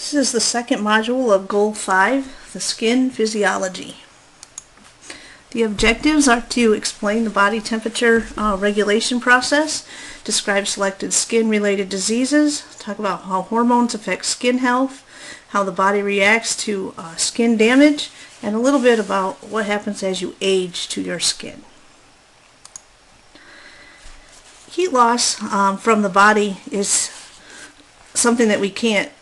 This is the second module of Goal 5, the skin physiology. The objectives are to explain the body temperature regulation process, describe selected skin-related diseases, talk about how hormones affect skin health, how the body reacts to skin damage, and a little bit about what happens as you age to your skin. Heat loss from the body is something that we can't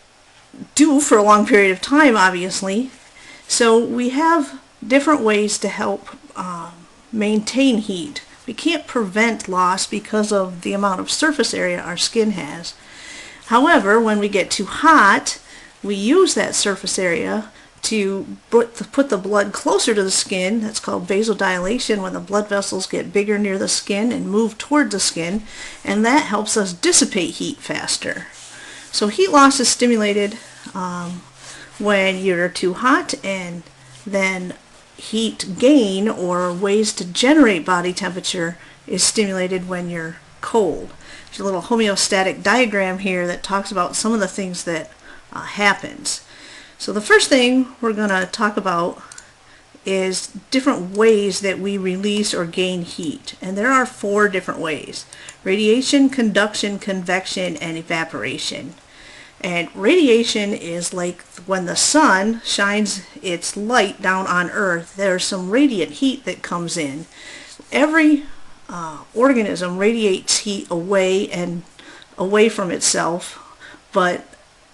do for a long period of time, obviously. So we have different ways to help maintain heat. We can't prevent loss because of the amount of surface area our skin has. However, when we get too hot, we use that surface area to put the blood closer to the skin. That's called vasodilation, when the blood vessels get bigger near the skin and move toward the skin, and that helps us dissipate heat faster. So heat loss is stimulated when you're too hot, and then heat gain, or ways to generate body temperature, is stimulated when you're cold. There's a little homeostatic diagram here that talks about some of the things that happens. So the first thing we're going to talk about is different ways that we release or gain heat. And there are 4 different ways: radiation, conduction, convection, and evaporation. And radiation is like when the sun shines its light down on Earth. There's some radiant heat that comes in. Every organism radiates heat away from itself, but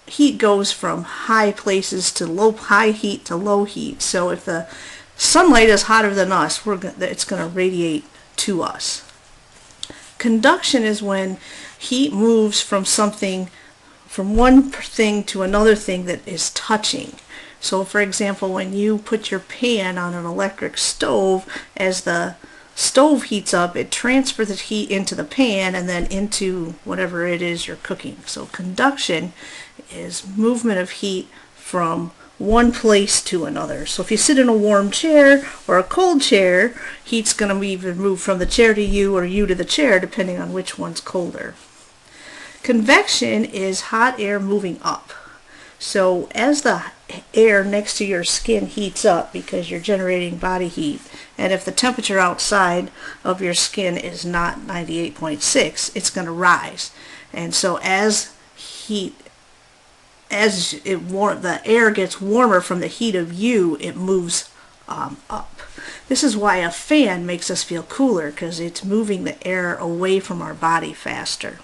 heat goes from high places to high heat to low heat. So if the sunlight is hotter than us, it's going to radiate to us. Conduction is when heat moves from one thing to another thing that is touching. So for example, when you put your pan on an electric stove, as the stove heats up, it transfers the heat into the pan and then into whatever it is you're cooking. So conduction is movement of heat from one place to another. So if you sit in a warm chair or a cold chair, heat's going to either move from the chair to you or you to the chair, depending on which one's colder. Convection is hot air moving up. So as the air next to your skin heats up, because you're generating body heat, and if the temperature outside of your skin is not 98.6, it's going to rise. And so as the air gets warmer from the heat of you, it moves up. This is why a fan makes us feel cooler, because it's moving the air away from our body faster.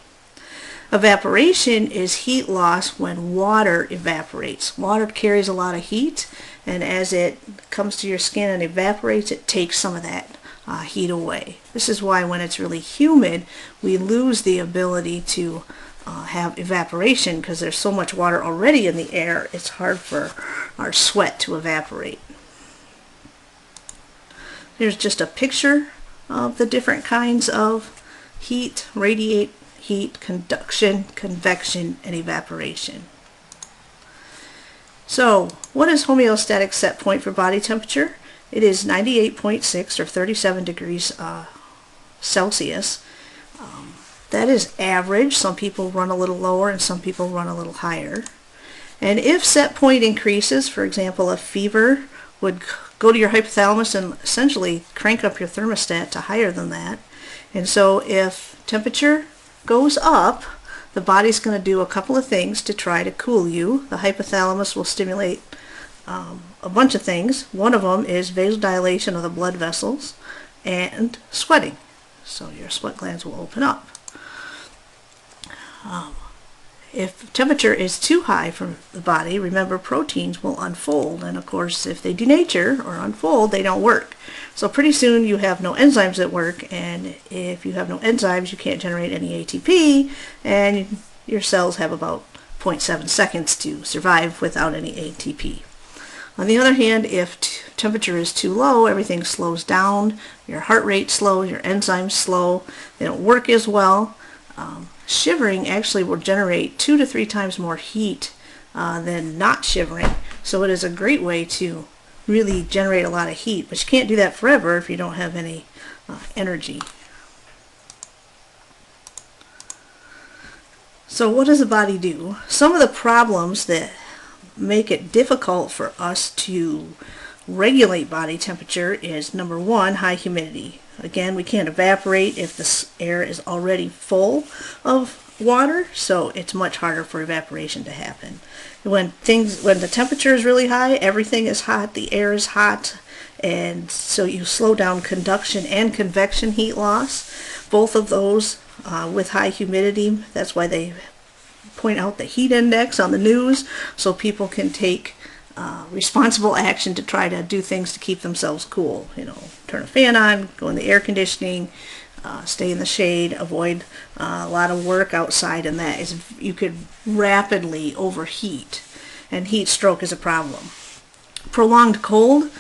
Evaporation is heat loss when water evaporates. Water carries a lot of heat, and as it comes to your skin and evaporates, it takes some of that heat away. This is why when it's really humid, we lose the ability to have evaporation, because there's so much water already in the air, it's hard for our sweat to evaporate. Here's just a picture of the different kinds of heat: radiate, heat, conduction, convection, and evaporation. So what is homeostatic set point for body temperature? It is 98.6 or 37 degrees Celsius. That is average. Some people run a little lower and some people run a little higher. And if set point increases, for example, a fever would go to your hypothalamus and essentially crank up your thermostat to higher than that. And so if temperature goes up, the body's going to do a couple of things to try to cool you. The hypothalamus will stimulate a bunch of things. One of them is vasodilation of the blood vessels and sweating. So your sweat glands will open up. If temperature is too high for the body, remember, proteins will unfold, and of course if they denature or unfold, they don't work. So pretty soon you have no enzymes that work, and if you have no enzymes, you can't generate any ATP, and your cells have about 0.7 seconds to survive without any ATP. On the other hand, if temperature is too low, everything slows down, your heart rate slows, your enzymes slow, they don't work as well. Shivering actually will generate 2 to 3 times more heat than not shivering, so it is a great way to really generate a lot of heat, but you can't do that forever if you don't have any energy. So what does the body do? Some of the problems that make it difficult for us to regulate body temperature is, number one, high humidity. Again, we can't evaporate if the air is already full of water, so it's much harder for evaporation to happen. When the temperature is really high, everything is hot, the air is hot, and so you slow down conduction and convection heat loss. Both of those with high humidity. That's why they point out the heat index on the news, so people can take responsible action to try to do things to keep themselves cool. You know, turn a fan on, go in the air conditioning, stay in the shade, avoid a lot of work outside, and that is, you could rapidly overheat, and heat stroke is a problem. Prolonged cold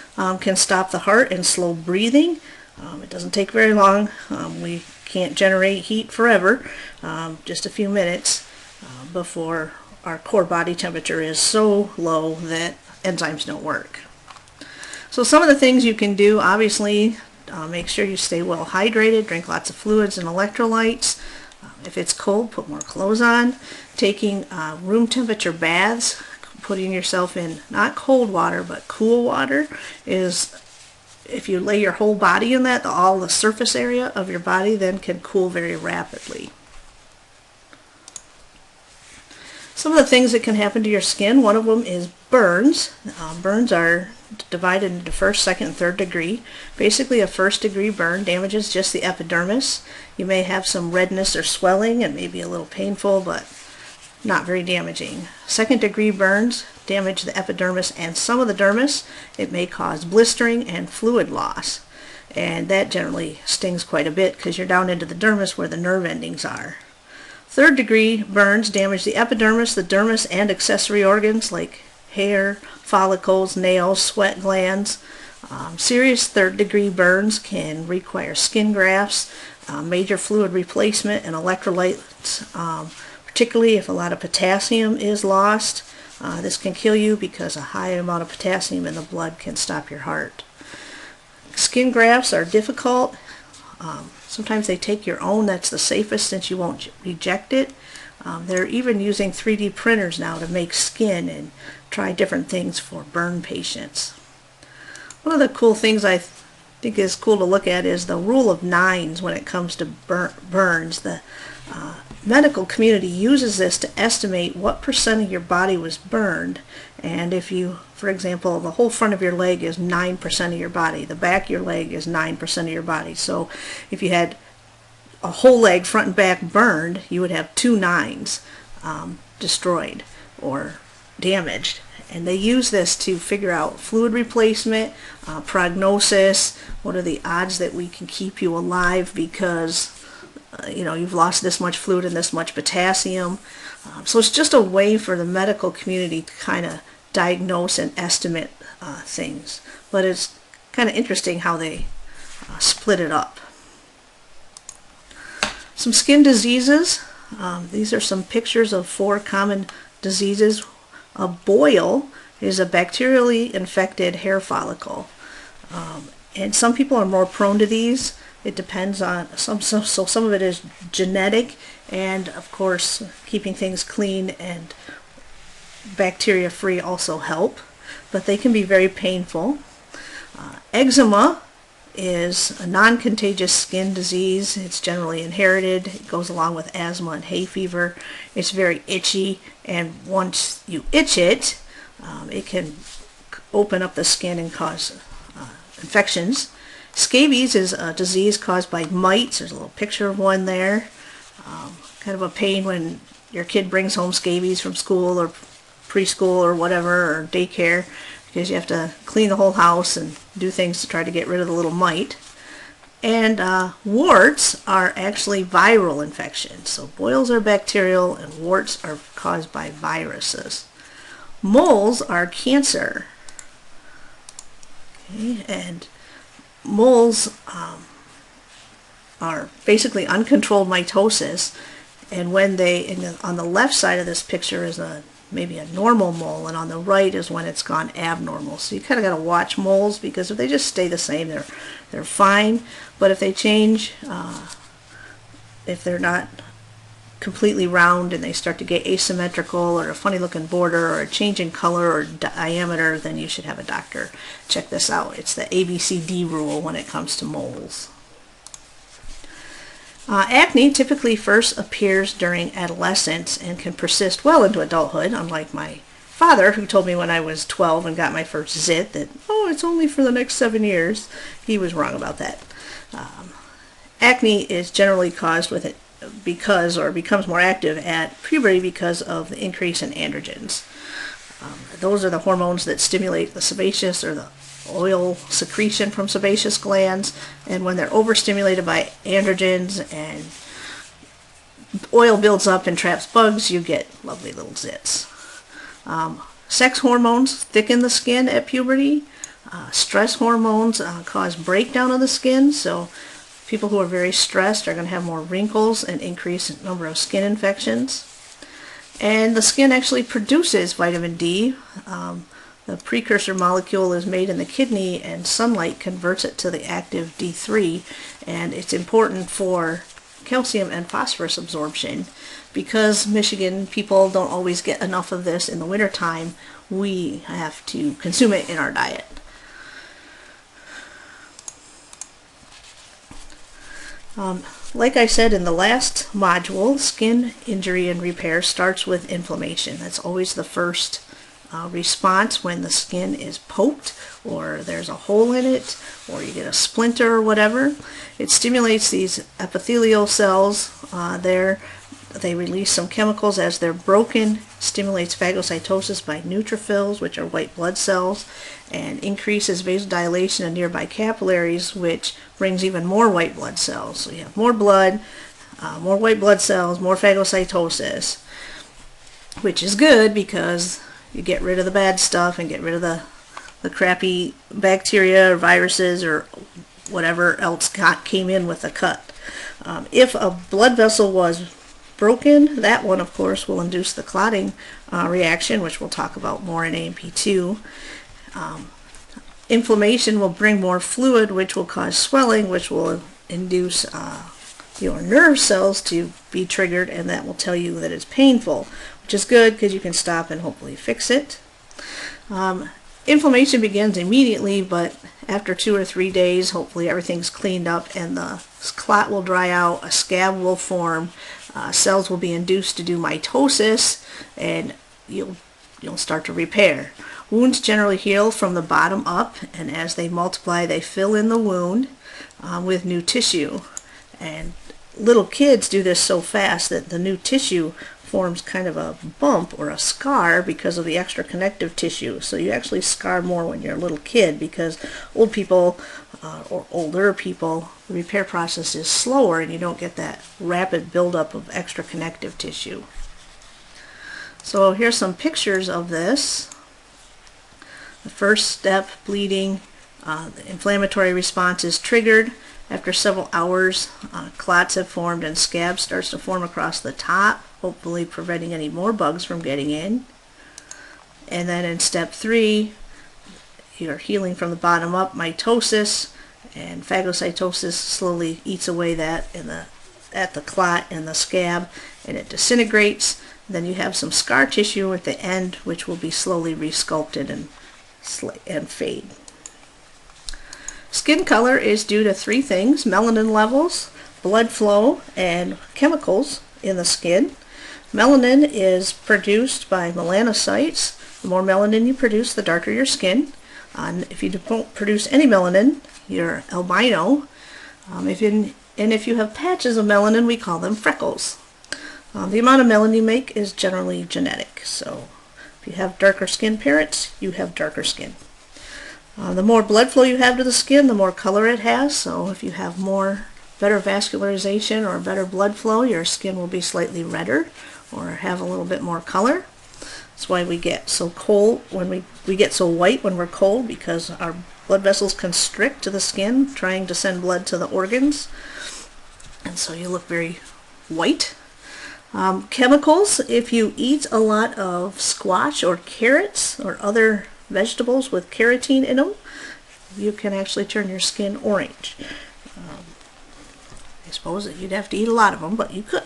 can stop the heart and slow breathing. It doesn't take very long. We can't generate heat forever, just a few minutes before our core body temperature is so low that enzymes don't work. So some of the things you can do, obviously, make sure you stay well hydrated, drink lots of fluids and electrolytes. If it's cold, put more clothes on. Taking room temperature baths, putting yourself in not cold water but cool water, is, if you lay your whole body in that, all the surface area of your body then can cool very rapidly. Some of the things that can happen to your skin, one of them is burns. Burns are divided into first, second, and third degree. Basically, a first degree burn damages just the epidermis. You may have some redness or swelling and maybe a little painful, but not very damaging. Second degree burns damage the epidermis and some of the dermis. It may cause blistering and fluid loss, and that generally stings quite a bit because you're down into the dermis where the nerve endings are. Third degree burns damage the epidermis, the dermis, and accessory organs like hair, follicles, nails, sweat glands. Serious third degree burns can require skin grafts, major fluid replacement, and electrolytes, particularly if a lot of potassium is lost. This can kill you because a high amount of potassium in the blood can stop your heart. Skin grafts are difficult. Sometimes they take your own. That's the safest since you won't reject it. They're even using 3D printers now to make skin and try different things for burn patients. One of the cool things I think is cool to look at is the rule of nines when it comes to burns. The medical community uses this to estimate what percent of your body was burned, and if you, for example, the whole front of your leg is 9% of your body, the back of your leg is 9% of your body, so if you had a whole leg front and back burned, you would have 2 nines destroyed or damaged. And they use this to figure out fluid replacement, prognosis, what are the odds that we can keep you alive because you've lost this much fluid and this much potassium. So it's just a way for the medical community to kind of diagnose and estimate things. But it's kind of interesting how they split it up. Some skin diseases. These are some pictures of 4 common diseases. A boil is a bacterially infected hair follicle. And some people are more prone to these. It depends on so some of it is genetic, and of course keeping things clean and bacteria free also help, but they can be very painful. Eczema is a non-contagious skin disease. It's generally inherited. It goes along with asthma and hay fever. It's very itchy, and once you itch it, it can open up the skin and cause infections. Scabies is a disease caused by mites. There's a little picture of one there. Kind of a pain when your kid brings home scabies from school or preschool or whatever, or daycare, because you have to clean the whole house and do things to try to get rid of the little mite. And warts are actually viral infections. So boils are bacterial and warts are caused by viruses. Moles are cancer. Okay, and moles are basically uncontrolled mitosis, and when on the left side of this picture is maybe a normal mole, and on the right is when it's gone abnormal. So you kind of got to watch moles, because if they just stay the same, they're fine, but if they change, if they're not completely round and they start to get asymmetrical or a funny looking border or a change in color or diameter, then you should have a doctor check this out. It's the ABCD rule when it comes to moles. Acne typically first appears during adolescence and can persist well into adulthood, unlike my father, who told me when I was 12 and got my first zit that, oh, it's only for the next 7 years. He was wrong about that. Acne is generally caused with it because, or becomes more active at puberty because of the increase in androgens. Those are the hormones that stimulate the sebaceous or the oil secretion from sebaceous glands, and when they're overstimulated by androgens and oil builds up and traps bugs, you get lovely little zits. Sex hormones thicken the skin at puberty. Stress hormones cause breakdown of the skin, so people who are very stressed are going to have more wrinkles and increased number of skin infections. And the skin actually produces vitamin D. The precursor molecule is made in the kidney, and sunlight converts it to the active D3, and it's important for calcium and phosphorus absorption. Because Michigan people don't always get enough of this in the wintertime, we have to consume it in our diet. Like I said in the last module, skin injury and repair starts with inflammation. That's always the first response when the skin is poked or there's a hole in it or you get a splinter or whatever. It stimulates these epithelial cells there. They release some chemicals as they're broken, stimulates phagocytosis by neutrophils, which are white blood cells, and increases vasodilation in nearby capillaries, which brings even more white blood cells. So you have more blood, more white blood cells, more phagocytosis, which is good because you get rid of the bad stuff and get rid of the crappy bacteria or viruses or whatever else came in with the cut. If a blood vessel was broken, that one of course will induce the clotting reaction, which we'll talk about more in A&P2. Inflammation will bring more fluid, which will cause swelling, which will induce your nerve cells to be triggered, and that will tell you that it's painful, which is good because you can stop and hopefully fix it. Inflammation begins immediately, but after 2 or 3 days, hopefully everything's cleaned up and the clot will dry out, a scab will form, cells will be induced to do mitosis, and you'll start to repair. Wounds generally heal from the bottom up, and as they multiply, they fill in the wound with new tissue. And little kids do this so fast that the new tissue forms kind of a bump or a scar because of the extra connective tissue. So you actually scar more when you're a little kid, because old people or older people, the repair process is slower and you don't get that rapid buildup of extra connective tissue. So here's some pictures of this. The first step, bleeding, the inflammatory response is triggered. After several hours, clots have formed and scab starts to form across the top, hopefully preventing any more bugs from getting in. And then in step 3, you're healing from the bottom up, mitosis, and phagocytosis slowly eats away at the clot and the scab, and it disintegrates. Then you have some scar tissue at the end, which will be slowly resculpted and fade. Skin color is due to 3 things: melanin levels, blood flow, and chemicals in the skin. Melanin is produced by melanocytes. The more melanin you produce, the darker your skin. If you don't produce any melanin, you're albino. If you have patches of melanin, we call them freckles. The amount of melanin you make is generally genetic. So if you have darker skin parents, you have darker skin. The more blood flow you have to the skin, the more color it has. So if you have better vascularization or better blood flow, your skin will be slightly redder or have a little bit more color. That's why we get so cold when we get so white when we're cold, because our blood vessels constrict to the skin, trying to send blood to the organs, and so you look very white. Chemicals: if you eat a lot of squash or carrots or other vegetables with carotene in them, you can actually turn your skin orange. I suppose that you'd have to eat a lot of them, but you could.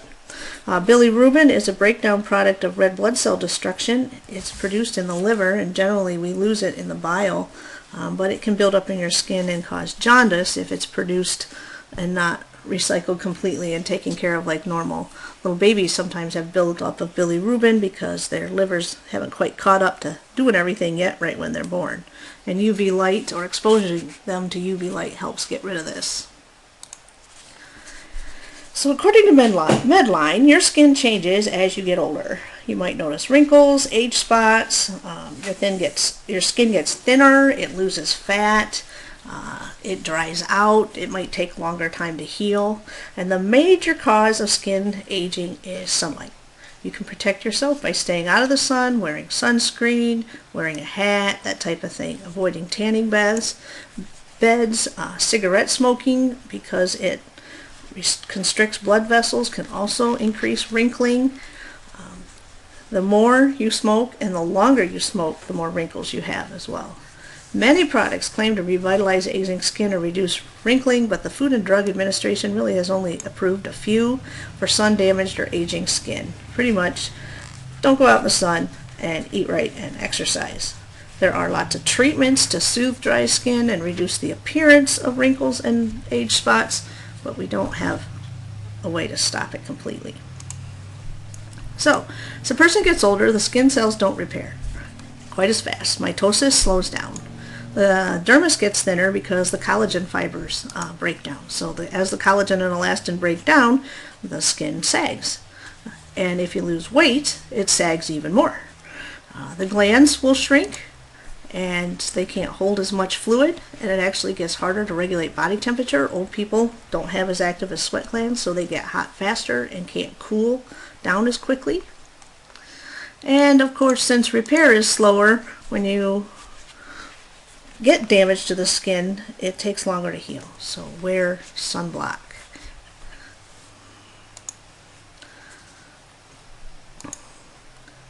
Bilirubin is a breakdown product of red blood cell destruction. It's produced in the liver, and generally we lose it in the bile, but it can build up in your skin and cause jaundice if it's produced and not recycled completely and taken care of like normal. Little babies sometimes have buildup of bilirubin because their livers haven't quite caught up to doing everything yet right when they're born. And UV light or exposing them to UV light helps get rid of this. So according to Medline, your skin changes as you get older. You might notice wrinkles, age spots, your skin gets thinner, it loses fat, it dries out, it might take longer time to heal, and the major cause of skin aging is sunlight. You can protect yourself by staying out of the sun, wearing sunscreen, wearing a hat, that type of thing, avoiding tanning beds, cigarette smoking because it constricts blood vessels, can also increase wrinkling. The more you smoke and the longer you smoke, the more wrinkles you have as well. Many products claim to revitalize aging skin or reduce wrinkling, but the Food and Drug Administration really has only approved a few for sun-damaged or aging skin. Pretty much, don't go out in the sun and eat right and exercise. There are lots of treatments to soothe dry skin and reduce the appearance of wrinkles and age spots, but we don't have a way to stop it completely. So, as a person gets older, the skin cells don't repair quite as fast. Mitosis slows down. The dermis gets thinner because the collagen fibers break down. So as the collagen and elastin break down, the skin sags. And if you lose weight, it sags even more. The glands will shrink, and they can't hold as much fluid, and it actually gets harder to regulate body temperature. Old people don't have as active as sweat glands, so they get hot faster and can't cool down as quickly. And of course, since repair is slower, when you get damage to the skin, it takes longer to heal. So wear sunblock.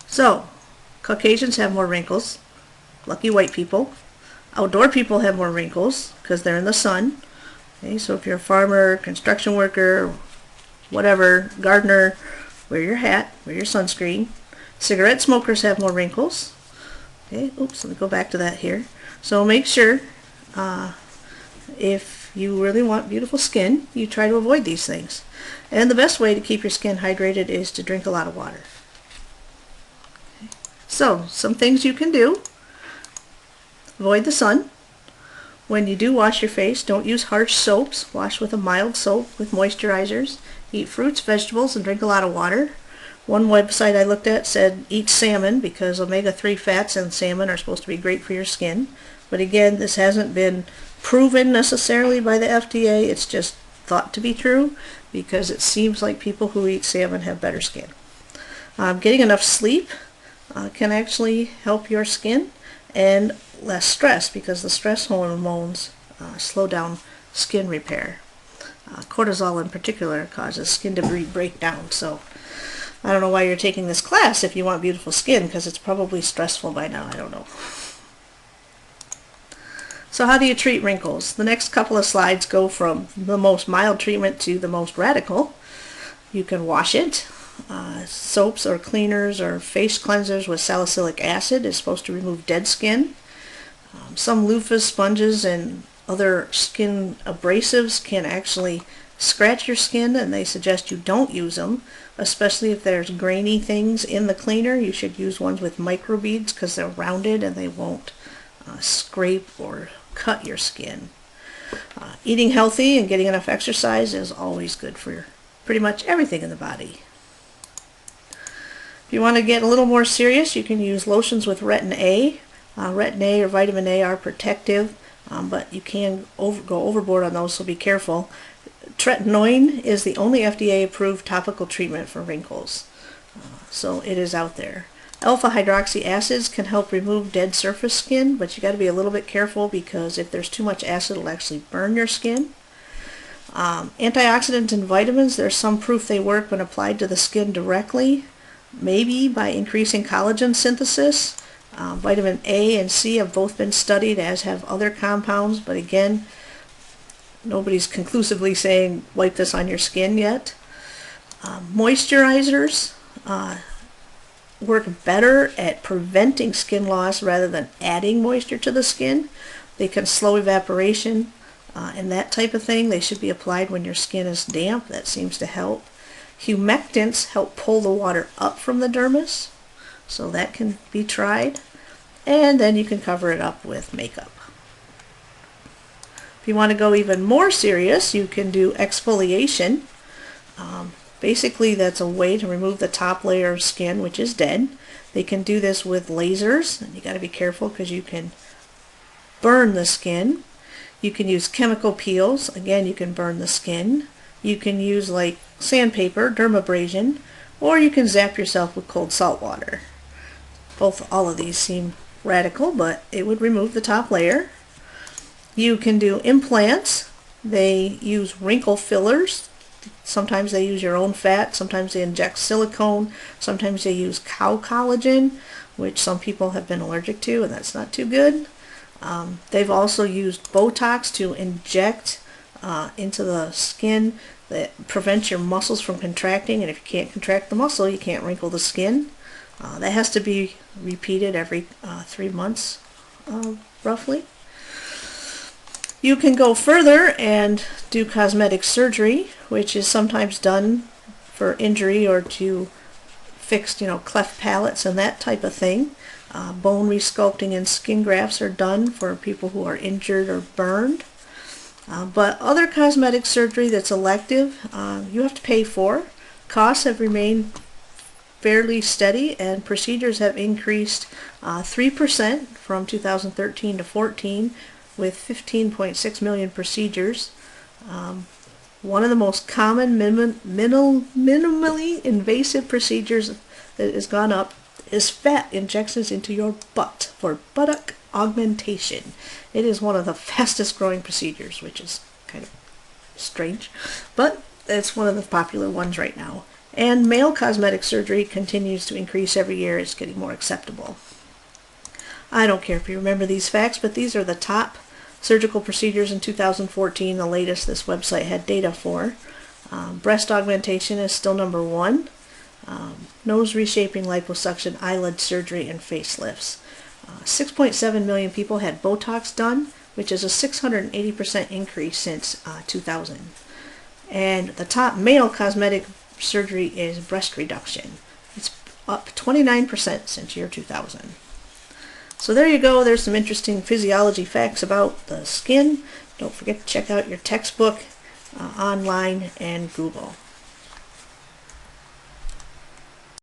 So, Caucasians have more wrinkles. Lucky white people. Outdoor people have more wrinkles because they're in the sun. Okay, so if you're a farmer, construction worker, whatever, gardener, wear your hat, wear your sunscreen. Cigarette smokers have more wrinkles. Okay, oops, let me go back to that here. So make sure, if you really want beautiful skin, you try to avoid these things. And the best way to keep your skin hydrated is to drink a lot of water. Okay. So, some things you can do. Avoid the sun. When you do wash your face, don't use harsh soaps. Wash with a mild soap with moisturizers. Eat fruits, vegetables, and drink a lot of water. One website I looked at said eat salmon because omega-3 fats in salmon are supposed to be great for your skin. But again, this hasn't been proven necessarily by the FDA. It's just thought to be true because it seems like people who eat salmon have better skin. Getting enough sleep can actually help your skin, and less stress because the stress hormones slow down skin repair. Cortisol in particular causes skin debris breakdown. So I don't know why you're taking this class if you want beautiful skin, because it's probably stressful by now. I don't know. So how do you treat wrinkles? The next couple of slides go from the most mild treatment to the most radical. You can wash it. Soaps or cleaners or face cleansers with salicylic acid is supposed to remove dead skin. Some loofahs, sponges, and other skin abrasives can actually scratch your skin, and they suggest you don't use them, especially if there's grainy things in the cleaner. You should use ones with microbeads because they're rounded and they won't scrape or cut your skin. Eating healthy and getting enough exercise is always good for pretty much everything in the body. If you want to get a little more serious, you can use lotions with retin A. Retin A or vitamin A are protective, but you can go overboard on those, so be careful. Tretinoin is the only FDA-approved topical treatment for wrinkles, so it is out there. Alpha hydroxy acids can help remove dead surface skin, but you got to be a little bit careful because if there's too much acid, it'll actually burn your skin. Antioxidants and vitamins, there's some proof they work when applied to the skin directly, maybe by increasing collagen synthesis. Vitamin A and C have both been studied, as have other compounds, but again, nobody's conclusively saying wipe this on your skin yet. Moisturizers work better at preventing skin loss rather than adding moisture to the skin. They can slow evaporation and that type of thing. They should be applied when your skin is damp. That seems to help. Humectants help pull the water up from the dermis, so that can be tried. And then you can cover it up with makeup. If you want to go even more serious, you can do exfoliation. Basically, that's a way to remove the top layer of skin, which is dead. They can do this with lasers, and you got to be careful because you can burn the skin. You can use chemical peels. Again, you can burn the skin. You can use like sandpaper, dermabrasion, or you can zap yourself with cold salt water. All of these seem radical, but it would remove the top layer. You can do implants. They use wrinkle fillers. Sometimes they use your own fat, sometimes they inject silicone, sometimes they use cow collagen, which some people have been allergic to, and that's not too good. They've also used Botox to inject into the skin that prevents your muscles from contracting, and if you can't contract the muscle, you can't wrinkle the skin. That has to be repeated every 3 months, roughly. You can go further and do cosmetic surgery, which is sometimes done for injury or to fix, cleft palates and that type of thing. Bone resculpting and skin grafts are done for people who are injured or burned. But other cosmetic surgery that's elective, you have to pay for. Costs have remained fairly steady, and procedures have increased 3% from 2013 to 14, with 15.6 million procedures. One of the most common minimally invasive procedures that has gone up is fat injections into your butt for buttock augmentation. It is one of the fastest growing procedures, which is kind of strange, but it's one of the popular ones right now. And male cosmetic surgery continues to increase every year. It's getting more acceptable. I don't care if you remember these facts, but these are the top surgical procedures in 2014, the latest this website had data for. Breast augmentation is still number 1. Nose reshaping, liposuction, eyelid surgery, and facelifts. 6.7 million people had Botox done, which is a 680% increase since 2000. And the top male cosmetic surgery is breast reduction. It's up 29% since year 2000. So there you go. There's some interesting physiology facts about the skin. Don't forget to check out your textbook online and Google.